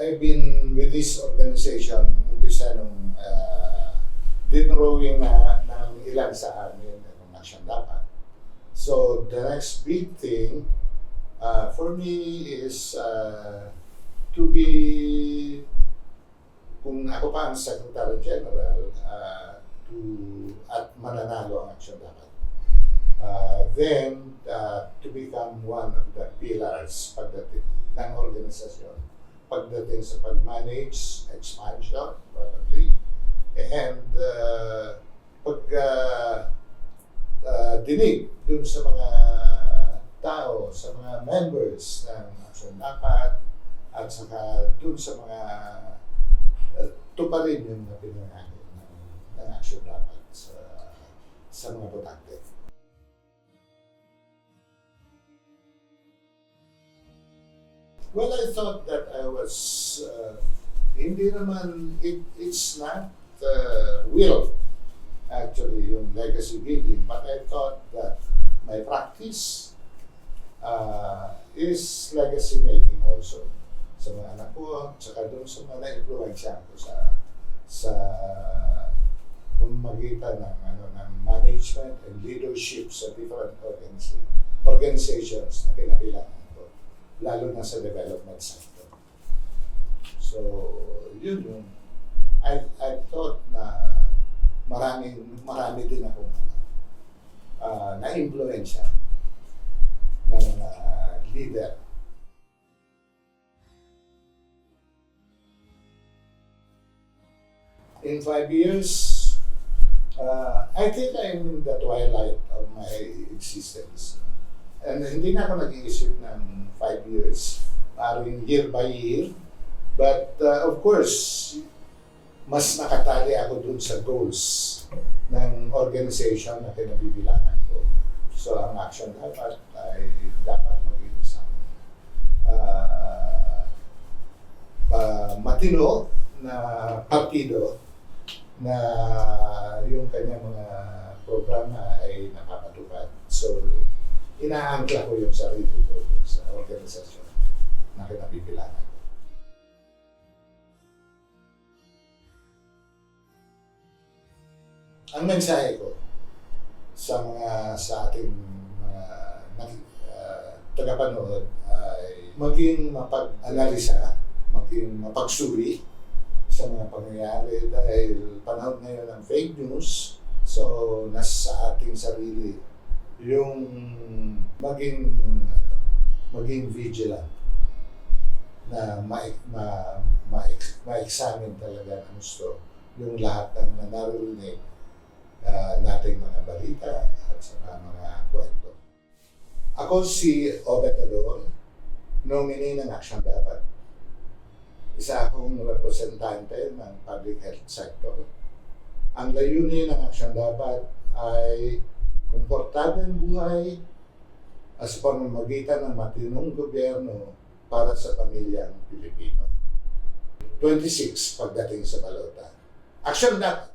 I've been with this organization umpisa nung dinrowing na ng ilan sa amin ng action dapat. So the next big thing for me is to be, kung ako pa ang Secretary General, at mananalo ang action dapat. Then, to become one of the pillars pagdating ng organisasyon, pagdating sa pag-manage, expansion, probably, and dinig dun sa mga tao, sa mga members ng Action Dapat, at saka dun sa mga tuparin yung na pinangahin ng Action Dapat sa mga botante. Well, I thought that I was, hindi naman, it's not will, actually, yung legacy building, but I thought that my practice is legacy making also sa mga anak ko, saka doon sa mga na-influensya ko sa pamamagitan ng management and leadership sa different organizations na kinabilangan ko, lalo na sa development sector. So, yun yung, I thought na marami din akong na-influensya ng leader. In 5 years, I think I'm in the twilight of my existence. And hindi na ako nag-iisip ng 5 years, parang year by year. But of course, mas nakatali ako dun sa goals ng organization na kinabibilangan ko. So ang action dapat ay dapat maging isang matino na partido na yung kanyang mga programa ay nakapatupad. So, inaangkla ko yung sarili ko sa organisasyon na kinabibilangan. Ang mensahe ko sa ating mga tagapanood ay maging mapag-analisa, maging mapagsuri sa mga pangyayari dahil panahon ngayon ng fake news. So, nasa ating sarili yung maging vigilant na ma-examine talaga ng gusto yung lahat ng naririnig nating mga balita at sa mga kwento. Ako si Obetador, nominee ng Action Dapat. Isa akong representante ng public health sector. Ang layunin ng Action Dapat ay komportableng buhay sa pamamagitan ng matinong gobyerno para sa pamilyang Pilipino. 26 pagdating sa balota. Action Dapat!